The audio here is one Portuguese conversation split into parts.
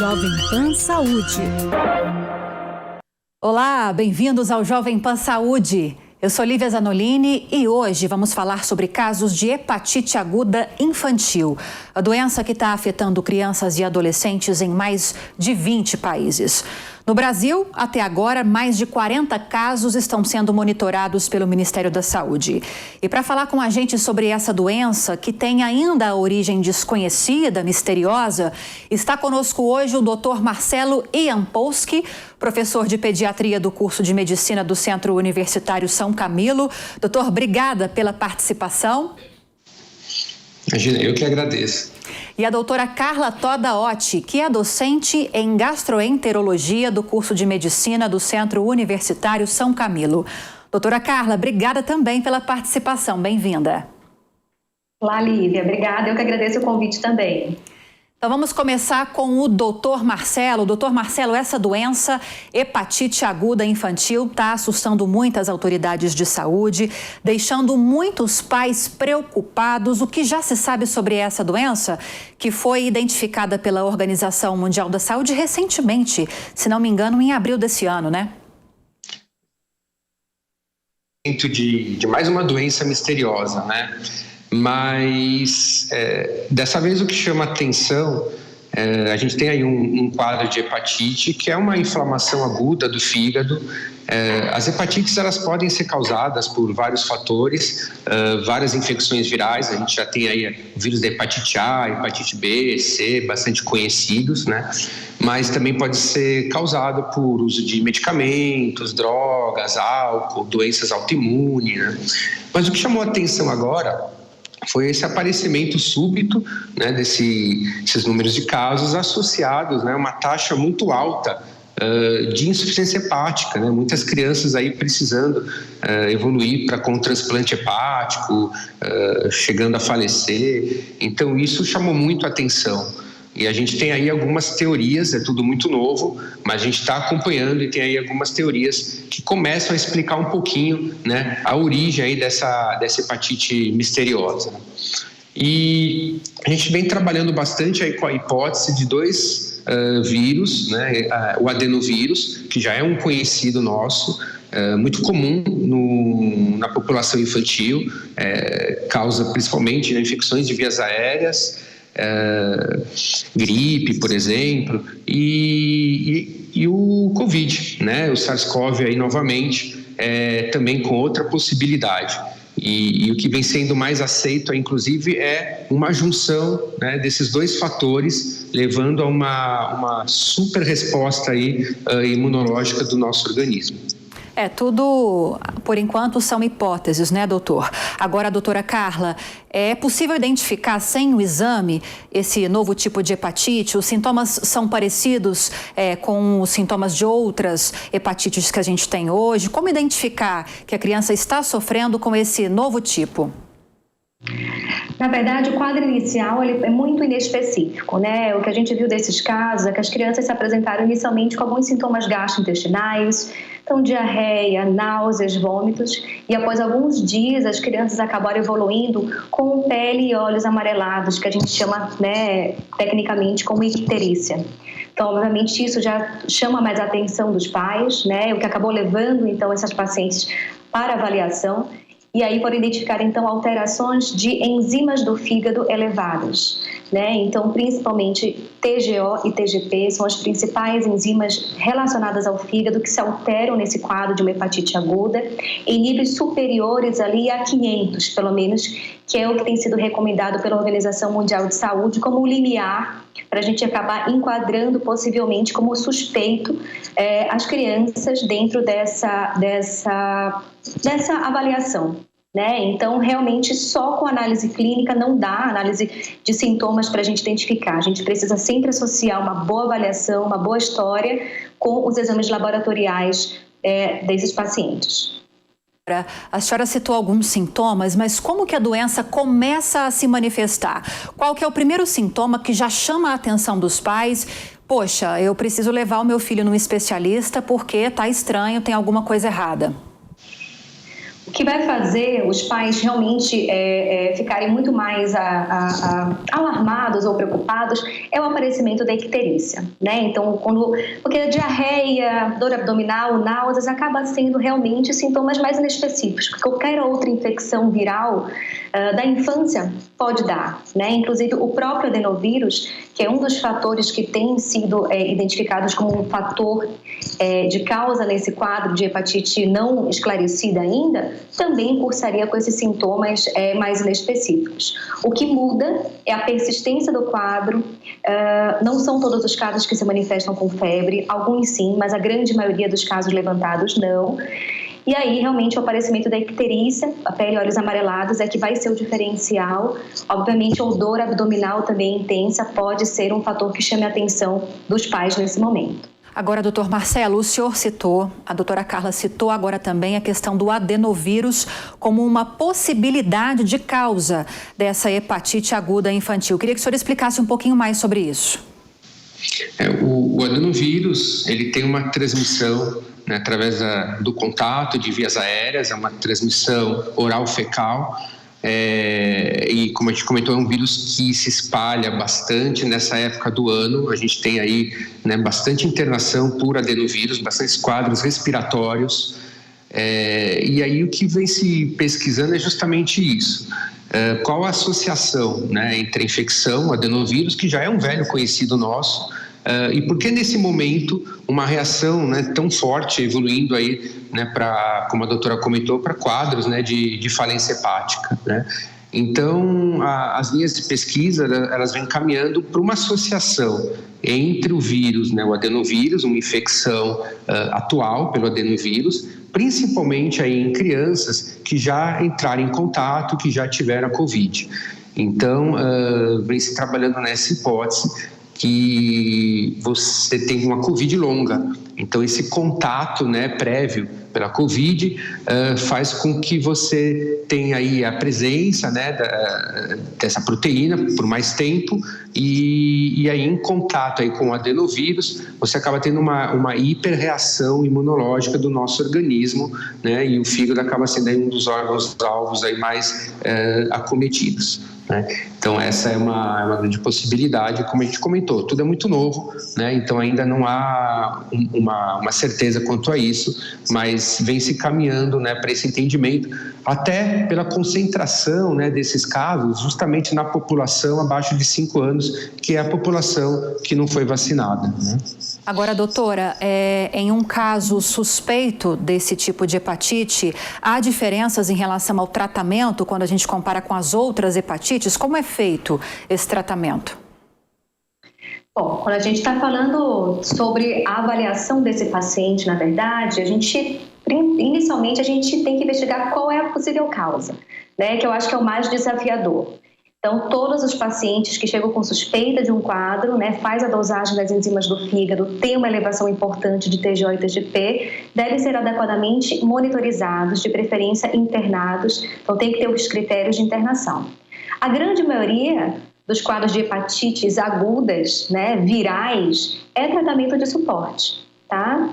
Jovem Pan Saúde. Olá, bem-vindos ao Jovem Pan Saúde. Eu sou Lívia Zanolini e hoje vamos falar sobre casos de hepatite aguda infantil. A doença que está afetando crianças e adolescentes em mais de 20 países. No Brasil, até agora, mais de 40 casos estão sendo monitorados pelo Ministério da Saúde. E para falar com a gente sobre essa doença, que tem ainda a origem desconhecida, misteriosa, está conosco hoje o Dr. Marcelo Iampolsky, professor de pediatria do curso de medicina do Centro Universitário São Camilo. Doutor, obrigada pela participação. Imagina, eu que agradeço. E a doutora Carla Toda Otti, que é docente em gastroenterologia do curso de medicina do Centro Universitário São Camilo. Doutora Carla, obrigada também pela participação. Bem-vinda. Olá, Lívia. Obrigada. Eu que agradeço o convite também. Então vamos começar com o doutor Marcelo. Doutor Marcelo, essa doença, hepatite aguda infantil, está assustando muitas autoridades de saúde, deixando muitos pais preocupados. O que já se sabe sobre essa doença, que foi identificada pela Organização Mundial da Saúde recentemente, se não me engano, em abril desse ano, né? De mais uma doença misteriosa, né? Mas dessa vez o que chama atenção, a gente tem aí um quadro de hepatite, que é uma inflamação aguda do fígado. As hepatites, elas podem ser causadas por vários fatores, várias infecções virais. A gente já tem aí o vírus da hepatite A, hepatite B, C, bastante conhecidos, né? Mas também pode ser causado por uso de medicamentos, drogas, álcool, doenças autoimunes, né? Mas o que chamou a atenção agora foi esse aparecimento súbito, né, desses números de casos associados, né, a uma taxa muito alta de insuficiência hepática, né, muitas crianças aí precisando evoluir com transplante hepático, chegando a falecer. Então isso chamou muito a atenção. E a gente tem aí algumas teorias, é tudo muito novo, mas a gente está acompanhando e tem aí algumas teorias que começam a explicar um pouquinho, né, a origem aí dessa hepatite misteriosa. E a gente vem trabalhando bastante aí com a hipótese de dois vírus, né, o adenovírus, que já é um conhecido nosso, muito comum na população infantil, causa principalmente, né, infecções de vias aéreas, gripe, por exemplo, e o Covid, né? O SARS-CoV aí novamente, também com outra possibilidade. E o que vem sendo mais aceito, inclusive, é uma junção, né, desses dois fatores, levando a uma super resposta aí, imunológica do nosso organismo. Tudo, por enquanto, são hipóteses, né, doutor? Agora, doutora Carla, é possível identificar sem o exame esse novo tipo de hepatite? Os sintomas são parecidos com os sintomas de outras hepatites que a gente tem hoje? Como identificar que a criança está sofrendo com esse novo tipo? Na verdade, o quadro inicial ele é muito inespecífico, né? O que a gente viu desses casos é que as crianças se apresentaram inicialmente com alguns sintomas gastrointestinais, então diarreia, náuseas, vômitos, e após alguns dias as crianças acabaram evoluindo com pele e olhos amarelados, que a gente chama, né, tecnicamente como icterícia. Então, obviamente, isso já chama mais a atenção dos pais, né? O que acabou levando, então, essas pacientes para avaliação. E aí foram identificar, então, alterações de enzimas do fígado elevadas, né? Então, principalmente TGO e TGP são as principais enzimas relacionadas ao fígado que se alteram nesse quadro de uma hepatite aguda em níveis superiores ali a 500, pelo menos, que é o que tem sido recomendado pela Organização Mundial de Saúde como o limiar para a gente acabar enquadrando possivelmente como suspeito as crianças dentro dessa avaliação, né? Então, realmente, só com análise clínica não dá análise de sintomas para a gente identificar. A gente precisa sempre associar uma boa avaliação, uma boa história com os exames laboratoriais desses pacientes. A senhora citou alguns sintomas, mas como que a doença começa a se manifestar? Qual que é o primeiro sintoma que já chama a atenção dos pais? Poxa, eu preciso levar o meu filho num especialista porque tá estranho, tem alguma coisa errada. O que vai fazer os pais realmente ficarem muito mais alarmados ou preocupados é o aparecimento da icterícia, né? Então, porque a diarreia, dor abdominal, náuseas acaba sendo realmente sintomas mais inespecíficos, que qualquer outra infecção viral da infância pode dar, né? Inclusive o próprio adenovírus, que é um dos fatores que tem sido identificados como um fator de causa nesse quadro de hepatite não esclarecida ainda, também cursaria com esses sintomas mais inespecíficos. O que muda é a persistência do quadro. Não são todos os casos que se manifestam com febre, alguns sim, mas a grande maioria dos casos levantados não. E aí, realmente, o aparecimento da icterícia, a pele e olhos amarelados, é que vai ser o diferencial. Obviamente, a dor abdominal também intensa pode ser um fator que chame a atenção dos pais nesse momento. Agora, doutor Marcelo, o senhor citou, a doutora Carla citou agora também a questão do adenovírus como uma possibilidade de causa dessa hepatite aguda infantil. Queria que o senhor explicasse um pouquinho mais sobre isso. O adenovírus, ele tem uma transmissão, né, através do contato de vias aéreas, é uma transmissão oral-fecal, e como a gente comentou, é um vírus que se espalha bastante nessa época do ano. A gente tem aí, né, bastante internação por adenovírus, bastantes quadros respiratórios, e aí o que vem se pesquisando é justamente isso. Qual a associação, né, entre a infecção, o adenovírus, que já é um velho conhecido nosso, e por que nesse momento uma reação, né, tão forte, evoluindo aí, né, como a doutora comentou, para quadros, né, de falência hepática, né? Então, as linhas de pesquisa, elas vêm caminhando para uma associação entre o vírus, né, o adenovírus, uma infecção atual pelo adenovírus, principalmente aí em crianças que já entraram em contato, que já tiveram a Covid. Então, vem se trabalhando nessa hipótese que você tem uma Covid longa. Então, esse contato, né, prévio pela Covid faz com que você tenha aí a presença, né, dessa proteína por mais tempo e aí em contato aí com o adenovírus, você acaba tendo uma hiperreação imunológica do nosso organismo, né, e o fígado acaba sendo aí um dos órgãos-alvos aí mais acometidos, né? Então, essa é uma grande possibilidade, como a gente comentou, tudo é muito novo, né? Então ainda não há uma certeza quanto a isso, mas vem se caminhando, né, para esse entendimento, até pela concentração, né, desses casos justamente na população abaixo de 5 anos, que é a população que não foi vacinada, né? Agora, doutora, em um caso suspeito desse tipo de hepatite, há diferenças em relação ao tratamento quando a gente compara com as outras hepatites? Como é feito esse tratamento? Bom, quando a gente está falando sobre a avaliação desse paciente, na verdade, inicialmente a gente tem que investigar qual é a possível causa, né? Que eu acho que é o mais desafiador. Então, todos os pacientes que chegam com suspeita de um quadro, né, faz a dosagem das enzimas do fígado, tem uma elevação importante de TGO e TGP, devem ser adequadamente monitorizados, de preferência internados, então tem que ter os critérios de internação. A grande maioria dos quadros de hepatites agudas, né, virais, é tratamento de suporte, tá?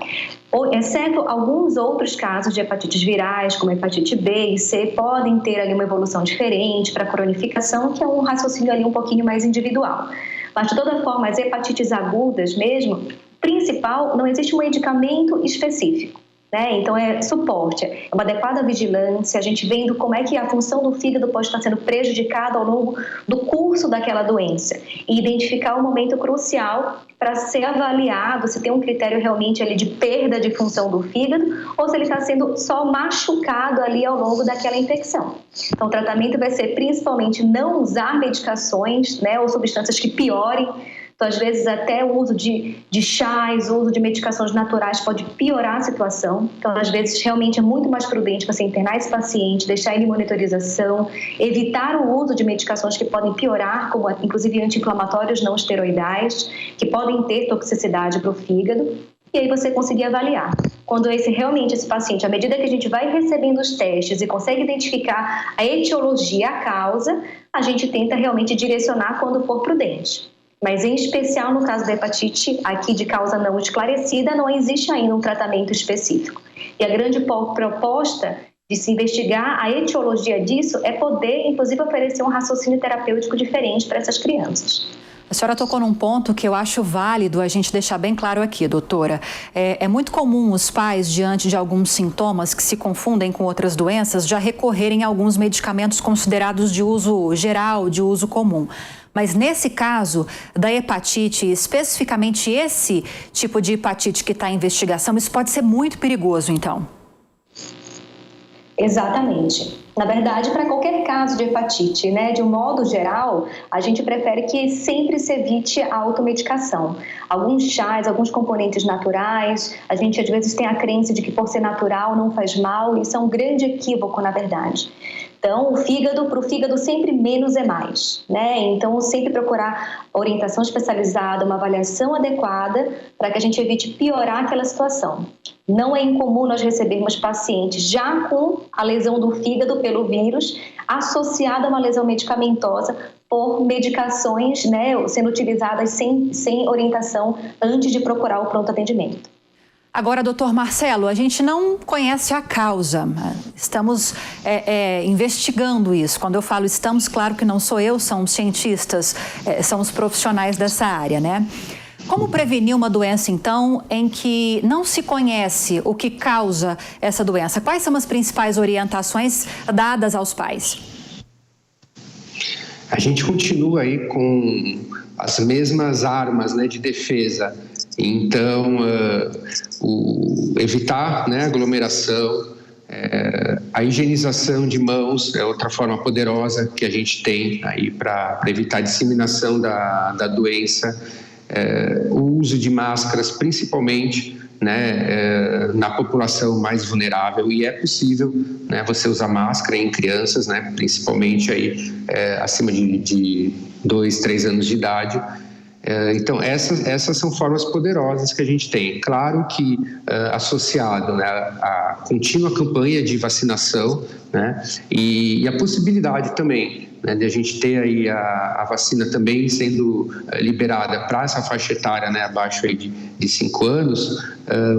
Exceto alguns outros casos de hepatites virais, como hepatite B e C, podem ter ali uma evolução diferente para cronificação, que é um raciocínio ali um pouquinho mais individual. Mas, de toda forma, as hepatites agudas mesmo, principal, não existe um medicamento específico, né? Então, é suporte, é uma adequada vigilância, a gente vendo como é que a função do fígado pode estar sendo prejudicada ao longo do curso daquela doença e identificar o momento crucial para ser avaliado se tem um critério realmente ali de perda de função do fígado ou se ele está sendo só machucado ali ao longo daquela infecção. Então, o tratamento vai ser principalmente não usar medicações, né, ou substâncias que piorem. Então, às vezes, até o uso de chás, o uso de medicações naturais pode piorar a situação. Então, às vezes, realmente é muito mais prudente você internar esse paciente, deixar ele em monitorização, evitar o uso de medicações que podem piorar, como inclusive anti-inflamatórios não esteroidais, que podem ter toxicidade para o fígado, e aí você conseguir avaliar. Quando realmente esse paciente, à medida que a gente vai recebendo os testes e consegue identificar a etiologia, a causa, a gente tenta realmente direcionar quando for prudente. Mas, em especial, no caso da hepatite, aqui de causa não esclarecida, não existe ainda um tratamento específico. E a grande proposta de se investigar a etiologia disso, é poder, inclusive, oferecer um raciocínio terapêutico diferente para essas crianças. A senhora tocou num ponto que eu acho válido a gente deixar bem claro aqui, doutora. É muito comum os pais, diante de alguns sintomas que se confundem com outras doenças, já recorrerem a alguns medicamentos considerados de uso geral, de uso comum. Mas nesse caso da hepatite, especificamente esse tipo de hepatite que está em investigação, isso pode ser muito perigoso, então. Exatamente. Na verdade, para qualquer caso de hepatite, né, de um modo geral, a gente prefere que sempre se evite a automedicação. Alguns chás, alguns componentes naturais, a gente às vezes tem a crença de que por ser natural não faz mal, isso é um grande equívoco, na verdade. Então, para o fígado sempre menos é mais, né? Então, sempre procurar orientação especializada, uma avaliação adequada para que a gente evite piorar aquela situação. Não é incomum nós recebermos pacientes já com a lesão do fígado pelo vírus associada a uma lesão medicamentosa por medicações, né, sendo utilizadas sem orientação antes de procurar o pronto atendimento. Agora, doutor Marcelo, a gente não conhece a causa. Estamos investigando isso. Quando eu falo estamos, claro que não sou eu, são os cientistas, são os profissionais dessa área, né? Como prevenir uma doença, então, em que não se conhece o que causa essa doença? Quais são as principais orientações dadas aos pais? A gente continua aí com as mesmas armas, né, de defesa. Então, evitar, né, aglomeração, a higienização de mãos é outra forma poderosa que a gente tem aí para evitar a disseminação da doença. O uso de máscaras, principalmente, né, na população mais vulnerável, e é possível, né, você usar máscara em crianças, né, principalmente aí, acima de 2, 3 anos de idade. Então, essas são formas poderosas que a gente tem. Claro que associado, né, à contínua campanha de vacinação, né, e a possibilidade também, né, de a gente ter aí a vacina também sendo liberada para essa faixa etária, né, abaixo aí de 5 anos,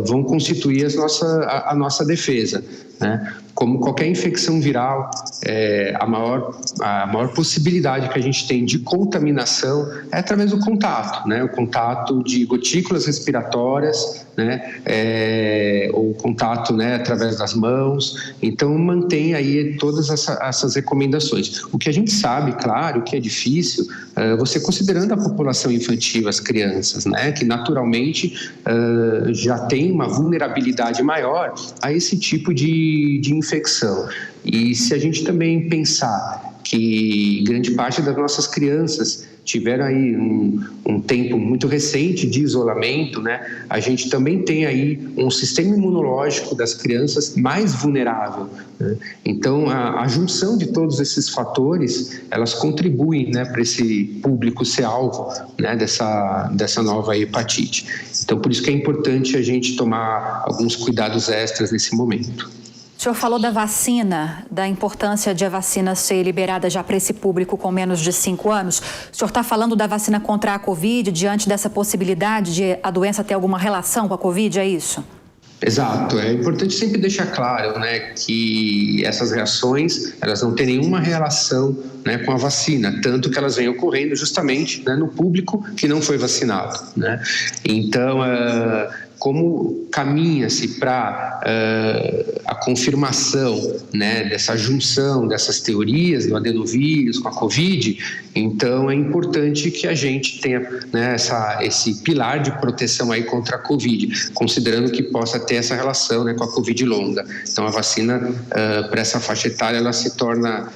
vão constituir a nossa defesa, né? Como qualquer infecção viral, a maior possibilidade que a gente tem de contaminação é através do contato, né? O contato de gotículas respiratórias, né? Ou contato, né, através das mãos. Então, mantém aí todas essas recomendações. O que a gente sabe, claro, que é difícil, você considerando a população infantil, as crianças, né, que naturalmente já tem uma vulnerabilidade maior a esse tipo de infecção. E se a gente também pensar que grande parte das nossas crianças tiveram aí um tempo muito recente de isolamento, né? A gente também tem aí um sistema imunológico das crianças mais vulnerável, né? Então, a junção de todos esses fatores, elas contribuem, né, para esse público ser alvo, né, dessa nova hepatite. Então, por isso que é importante a gente tomar alguns cuidados extras nesse momento. O senhor falou da vacina, da importância de a vacina ser liberada já para esse público com menos de 5 anos. O senhor está falando da vacina contra a Covid, diante dessa possibilidade de a doença ter alguma relação com a Covid, é isso? Exato, é importante sempre deixar claro, né, que essas reações, elas não têm nenhuma relação, né, com a vacina, tanto que elas vêm ocorrendo justamente, né, no público que não foi vacinado, né? Então, como caminha-se para a confirmação, né, dessa junção dessas teorias do adenovírus com a Covid, então é importante que a gente tenha, né, esse pilar de proteção aí contra a Covid, considerando que possa ter essa relação, né, com a Covid longa. Então a vacina para essa faixa etária, ela se torna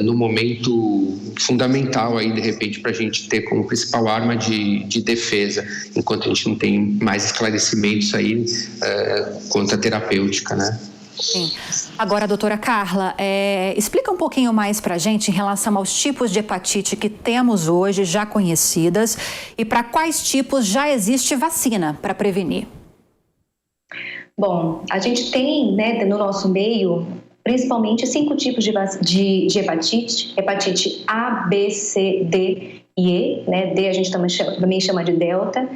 no momento fundamental aí, de repente, para a gente ter como principal arma de defesa, enquanto a gente não tem mais esclarecimentos aí quanto à terapêutica, né? Sim. Agora, doutora Carla, explica um pouquinho mais para a gente em relação aos tipos de hepatite que temos hoje, já conhecidas, e para quais tipos já existe vacina para prevenir. Bom, a gente tem, né, no nosso meio, principalmente 5 tipos de hepatite: hepatite A, B, C, D e, né? D a gente também chama de delta.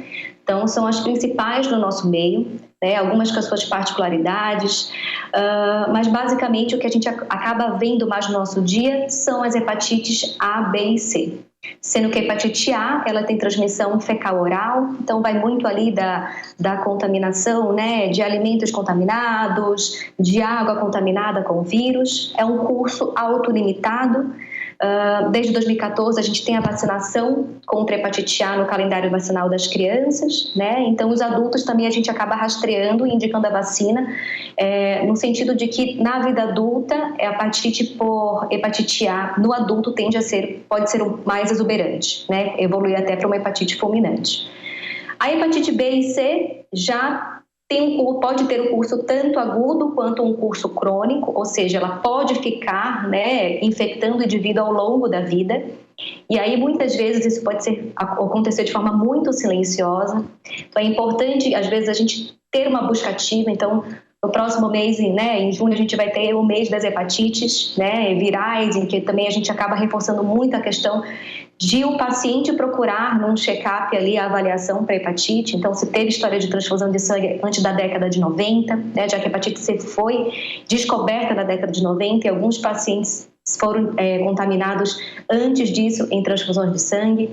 Então, são as principais no nosso meio, né? Algumas com as suas particularidades, mas basicamente o que a gente acaba vendo mais no nosso dia são as hepatites A, B e C. Sendo que a hepatite A, ela tem transmissão fecal-oral, então vai muito ali da contaminação, né, de alimentos contaminados, de água contaminada com vírus. É um curso autolimitado. Desde 2014 a gente tem a vacinação contra a hepatite A no calendário vacinal das crianças, né? Então os adultos também a gente acaba rastreando e indicando a vacina, no sentido de que na vida adulta a hepatite por hepatite A no adulto pode ser mais exuberante, né? Evoluir até para uma hepatite fulminante. A hepatite B e C já pode ter um curso tanto agudo quanto um curso crônico, ou seja, ela pode ficar, né, infectando o indivíduo ao longo da vida. E aí, muitas vezes, isso pode acontecer de forma muito silenciosa. Então, é importante, às vezes, a gente ter uma busca ativa. Então, no próximo mês, né, em junho, a gente vai ter o mês das hepatites, né, virais, em que também a gente acaba reforçando muito a questão de o paciente procurar num check-up ali a avaliação para hepatite. Então, se teve história de transfusão de sangue antes da década de 90, né, já que a hepatite C foi descoberta na década de 90 e alguns pacientes foram contaminados antes disso em transfusões de sangue.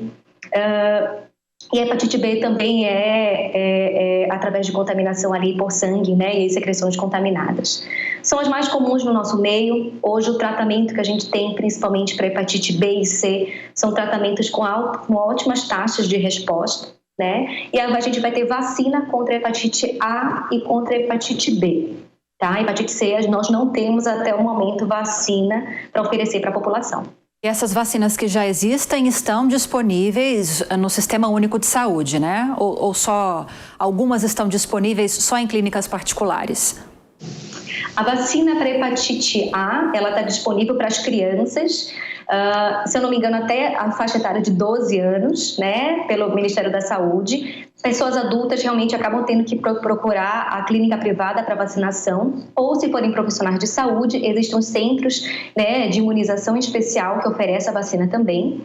E a hepatite B também é através de contaminação ali por sangue, né, e secreções contaminadas. São as mais comuns no nosso meio. Hoje o tratamento que a gente tem, principalmente para hepatite B e C, são tratamentos com ótimas taxas de resposta, né? E a gente vai ter vacina contra a hepatite A e contra a hepatite B. Tá? A hepatite C, nós não temos até o momento vacina para oferecer para a população. E essas vacinas que já existem estão disponíveis no Sistema Único de Saúde, né? Ou só algumas estão disponíveis só em clínicas particulares? A vacina para hepatite A, ela está disponível para as crianças, se eu não me engano, até a faixa etária de 12 anos, né, pelo Ministério da Saúde. Pessoas adultas realmente acabam tendo que procurar a clínica privada para vacinação, ou se forem profissionais de saúde, existem os centros, né, de imunização especial que oferecem a vacina também.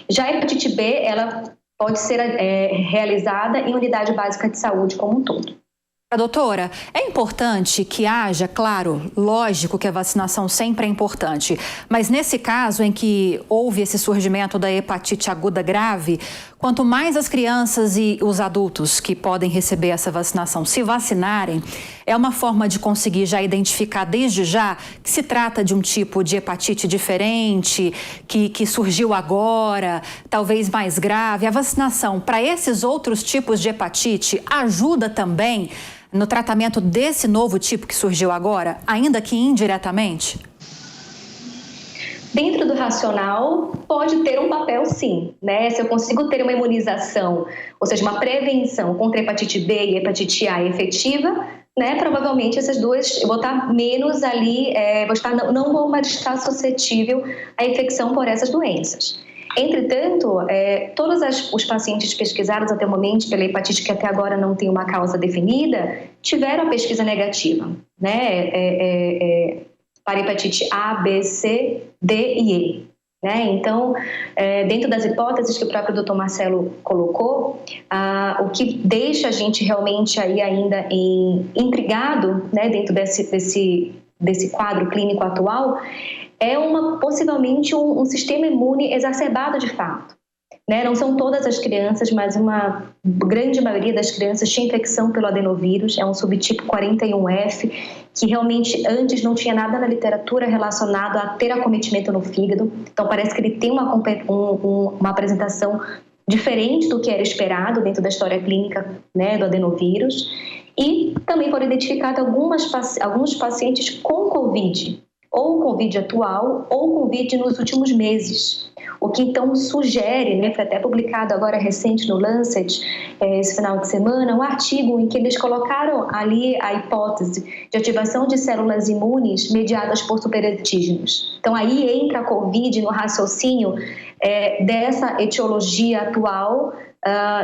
Já a hepatite B, ela pode ser realizada em unidade básica de saúde como um todo. Doutora, é importante que haja, claro, lógico que a vacinação sempre é importante, mas nesse caso em que houve esse surgimento da hepatite aguda grave, quanto mais as crianças e os adultos que podem receber essa vacinação se vacinarem, é uma forma de conseguir já identificar desde já que se trata de um tipo de hepatite diferente, que surgiu agora, talvez mais grave. A vacinação para esses outros tipos de hepatite ajuda também no tratamento desse novo tipo que surgiu agora, ainda que indiretamente? Dentro do racional, pode ter um papel sim, né? Se eu consigo ter uma imunização, ou seja, uma prevenção contra a hepatite B e hepatite A efetiva, né? Provavelmente essas duas, eu vou estar menos ali, não vou mais estar suscetível à infecção por essas doenças. Entretanto, todos os pacientes pesquisados até o momento pela hepatite que até agora não tem uma causa definida, tiveram a pesquisa negativa, né? Para hepatite A, B, C, D e E. Né? Então, dentro das hipóteses que o próprio Dr. Marcelo colocou, o que deixa a gente realmente aí ainda intrigado, né, dentro desse quadro clínico atual, é possivelmente um sistema imune exacerbado de fato. Né? Não são todas as crianças, mas uma grande maioria das crianças tinha infecção pelo adenovírus, é um subtipo 41F, que realmente antes não tinha nada na literatura relacionado a ter acometimento no fígado. Então parece que ele tem uma apresentação diferente do que era esperado dentro da história clínica, né, do adenovírus. E também foram identificados alguns pacientes com Covid, ou Covid atual, ou Covid nos últimos meses. O que então sugere, né, foi até publicado agora recente no Lancet, esse final de semana, um artigo em que eles colocaram ali a hipótese de ativação de células imunes mediadas por superantígenos. Então aí entra a Covid no raciocínio dessa etiologia atual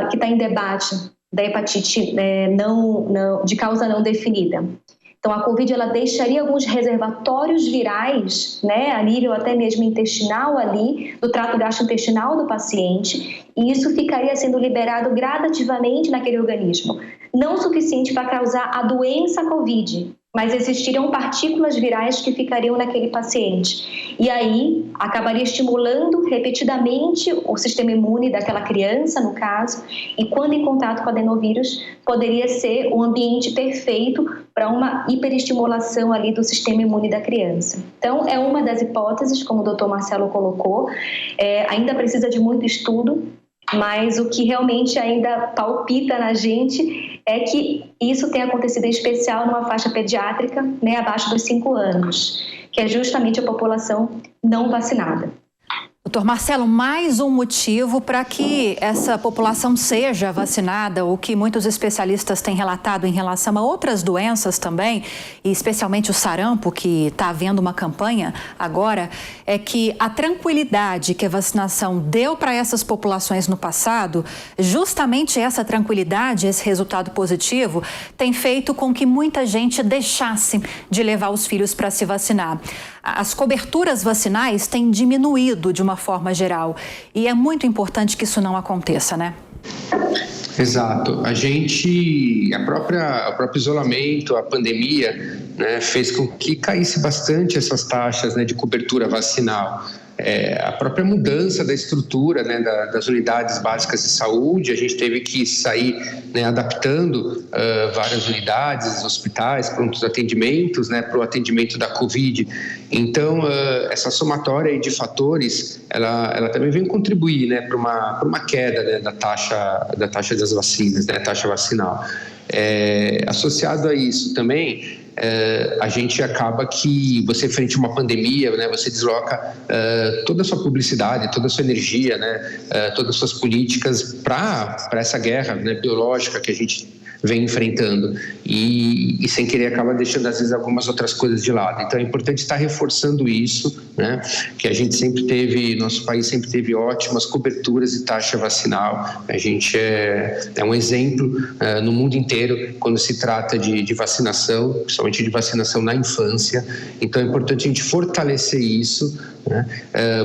que está em debate, da hepatite de causa não definida. Então, a Covid ela deixaria alguns reservatórios virais, né, a nível até mesmo intestinal ali, do trato gastrointestinal do paciente, e isso ficaria sendo liberado gradativamente naquele organismo. Não o suficiente para causar a doença Covid, mas existiriam partículas virais que ficariam naquele paciente. E aí, acabaria estimulando repetidamente o sistema imune daquela criança, no caso, e quando em contato com o adenovírus, poderia ser um ambiente perfeito para uma hiperestimulação ali do sistema imune da criança. Então, é uma das hipóteses, como o doutor Marcelo colocou, ainda precisa de muito estudo, mas o que realmente ainda palpita na gente é que isso tem acontecido em especial numa faixa pediátrica, né, abaixo dos 5 anos, que é justamente a população não vacinada. Doutor Marcelo, mais um motivo para que essa população seja vacinada, o que muitos especialistas têm relatado em relação a outras doenças também, e especialmente o sarampo, que está havendo uma campanha agora, é que a tranquilidade que a vacinação deu para essas populações no passado, justamente essa tranquilidade, esse resultado positivo, tem feito com que muita gente deixasse de levar os filhos para se vacinar. As coberturas vacinais têm diminuído de uma forma geral e é muito importante que isso não aconteça, né? Exato. O próprio isolamento, a pandemia, né, fez com que caísse bastante essas taxas, né, de cobertura vacinal. A própria mudança da estrutura, né, das unidades básicas de saúde, a gente teve que sair, né, adaptando várias unidades, hospitais, prontos atendimentos, né, para o atendimento da Covid. Então, essa somatória aí de fatores, ela também vem contribuir, né, para uma queda, né, da taxa das vacinas, né, taxa vacinal. Associado a isso também, a gente acaba que você, frente a uma pandemia, né, você desloca toda a sua publicidade, toda a sua energia, né, todas as suas políticas para essa guerra, né, biológica que a gente vem enfrentando e sem querer acaba deixando às vezes algumas outras coisas de lado. Então é importante estar reforçando isso, né, que a gente sempre teve, nosso país sempre teve ótimas coberturas de taxa vacinal. A gente é um exemplo no mundo inteiro quando se trata de vacinação, principalmente de vacinação na infância. Então é importante a gente fortalecer isso, né,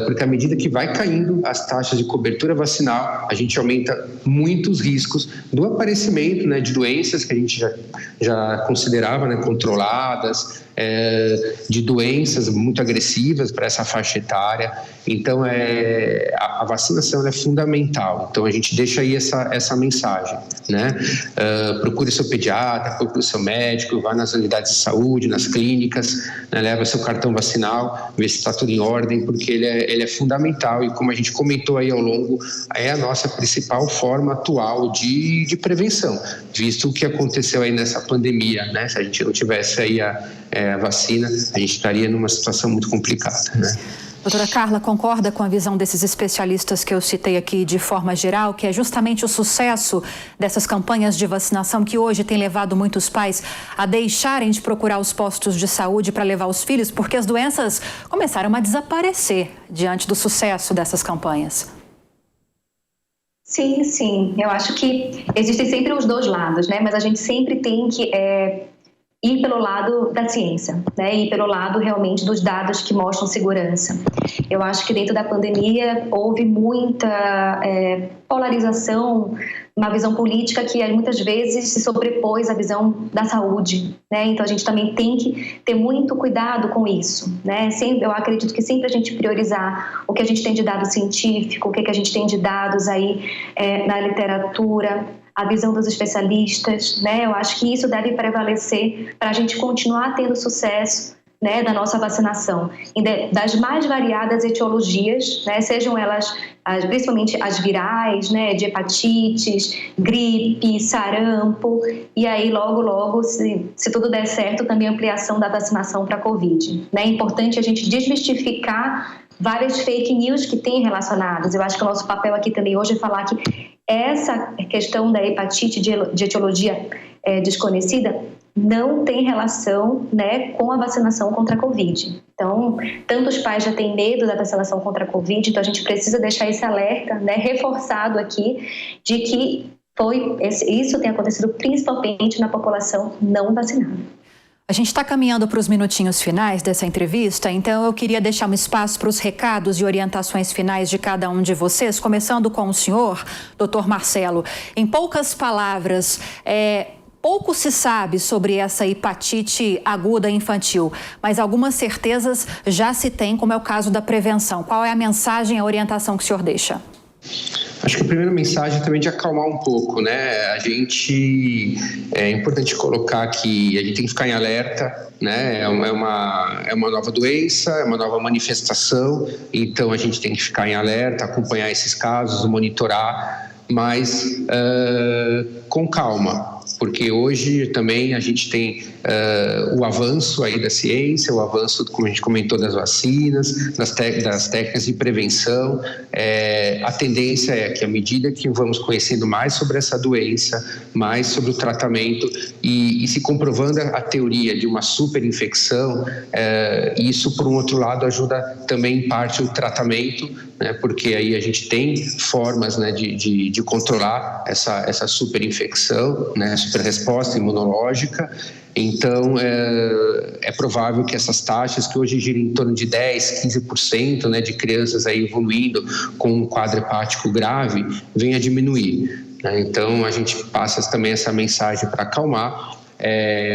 porque à medida que vai caindo as taxas de cobertura vacinal, a gente aumenta muito os riscos do aparecimento, né, de doenças que a gente já considerava, né, controladas, de doenças muito agressivas para essa faixa etária. Então, a vacinação é fundamental. Então, a gente deixa aí essa mensagem, né? Procure seu pediatra, procure seu médico, vá nas unidades de saúde, nas clínicas, né? Leva seu cartão vacinal, vê se está tudo em ordem, porque ele é fundamental e, como a gente comentou aí ao longo, é a nossa principal forma atual de prevenção, visto o que aconteceu aí nessa pandemia, né? Se a gente não tivesse aí a vacina, a gente estaria numa situação muito complicada, né? Doutora Carla, concorda com a visão desses especialistas que eu citei aqui de forma geral, que é justamente o sucesso dessas campanhas de vacinação que hoje tem levado muitos pais a deixarem de procurar os postos de saúde para levar os filhos, porque as doenças começaram a desaparecer diante do sucesso dessas campanhas? Sim, sim. Eu acho que existem sempre os dois lados, né? Mas a gente sempre tem que ir pelo lado da ciência, né? E pelo lado realmente dos dados que mostram segurança. Eu acho que dentro da pandemia houve muita polarização, uma visão política que muitas vezes se sobrepôs à visão da saúde, né? Então a gente também tem que ter muito cuidado com isso, né? Eu acredito que sempre a gente priorizar o que a gente tem de dado científico, o que a gente tem de dados aí na literatura, a visão dos especialistas, né? Eu acho que isso deve prevalecer para a gente continuar tendo sucesso, né, da nossa vacinação, das mais variadas etiologias, né, sejam elas principalmente as virais, né, de hepatites, gripe, sarampo, e aí logo, se tudo der certo, também ampliação da vacinação para a Covid. É importante a gente desmistificar várias fake news que tem relacionadas. Eu acho que o nosso papel aqui também hoje é falar que essa questão da hepatite de etiologia desconhecida não tem relação, né, com a vacinação contra a Covid. Então, tantos pais já têm medo da vacinação contra a Covid, então a gente precisa deixar esse alerta, né, reforçado aqui, de que isso tem acontecido principalmente na população não vacinada. A gente está caminhando para os minutinhos finais dessa entrevista, então eu queria deixar um espaço para os recados e orientações finais de cada um de vocês, começando com o senhor, doutor Marcelo. Em poucas palavras, pouco se sabe sobre essa hepatite aguda infantil, mas algumas certezas já se tem, como é o caso da prevenção. Qual é a mensagem, a orientação que o senhor deixa? Acho que a primeira mensagem é também de acalmar um pouco, né? É importante colocar que a gente tem que ficar em alerta, né? É uma nova doença, é uma nova manifestação, então a gente tem que ficar em alerta, acompanhar esses casos, monitorar, mas com calma, porque hoje também a gente tem o avanço aí da ciência, o avanço, como a gente comentou, das vacinas, das técnicas de prevenção. A tendência é que, à medida que vamos conhecendo mais sobre essa doença, mais sobre o tratamento e se comprovando a teoria de uma superinfecção, isso, por um outro lado, ajuda também, em parte, o tratamento, né, porque aí a gente tem formas, né, de controlar essa superinfecção, né, superresposta imunológica. Então, é provável que essas taxas, que hoje giram em torno de 10%, 15%, né, de crianças aí evoluindo com um quadro hepático grave, venha a diminuir, né? Então, a gente passa também essa mensagem para acalmar,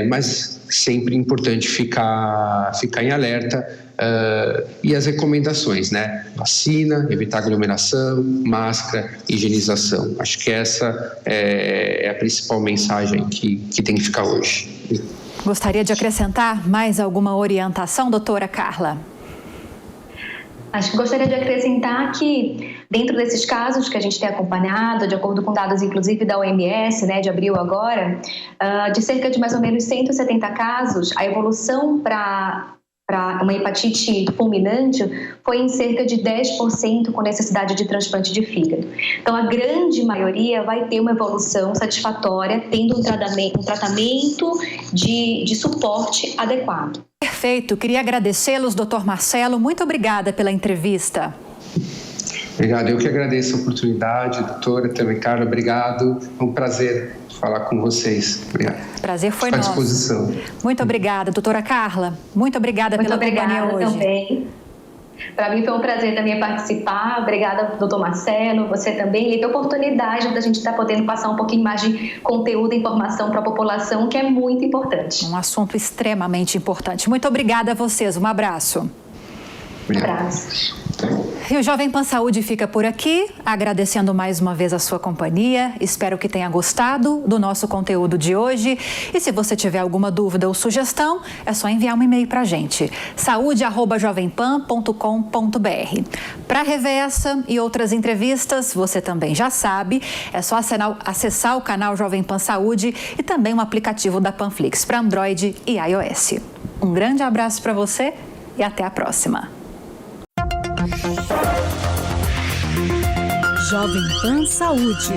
mas sempre importante ficar em alerta. E as recomendações, né? Vacina, evitar aglomeração, máscara, higienização. Acho que essa é a principal mensagem que tem que ficar hoje. Gostaria de acrescentar mais alguma orientação, doutora Carla? Acho que gostaria de acrescentar que, dentro desses casos que a gente tem acompanhado, de acordo com dados, inclusive, da OMS, né, de abril agora, de cerca de mais ou menos 170 casos, a evolução para uma hepatite fulminante foi em cerca de 10% com necessidade de transplante de fígado. Então, a grande maioria vai ter uma evolução satisfatória, tendo um tratamento de suporte adequado. Perfeito. Queria agradecê-los, doutor Marcelo. Muito obrigada pela entrevista. Obrigado. Eu que agradeço a oportunidade, doutora, também, Carla, obrigado. É um prazer falar com vocês. Obrigado. Prazer foi nosso. À disposição. Muito obrigada, doutora Carla. Muito obrigada pela companhia hoje. Também. Para mim foi um prazer também participar. Obrigada, doutor Marcelo, você também. E ter a oportunidade da gente estar podendo passar um pouquinho mais de conteúdo e informação para a população, que é muito importante. Um assunto extremamente importante. Muito obrigada a vocês. Um abraço. Obrigado. Um abraço. E o Jovem Pan Saúde fica por aqui, agradecendo mais uma vez a sua companhia. Espero que tenha gostado do nosso conteúdo de hoje. E se você tiver alguma dúvida ou sugestão, é só enviar um e-mail para a gente, saude@jovempan.com.br. Para rever essa e outras entrevistas, você também já sabe, é só acessar o canal Jovem Pan Saúde e também o aplicativo da Panflix para Android e iOS. Um grande abraço para você e até a próxima. Jovem Pan Saúde.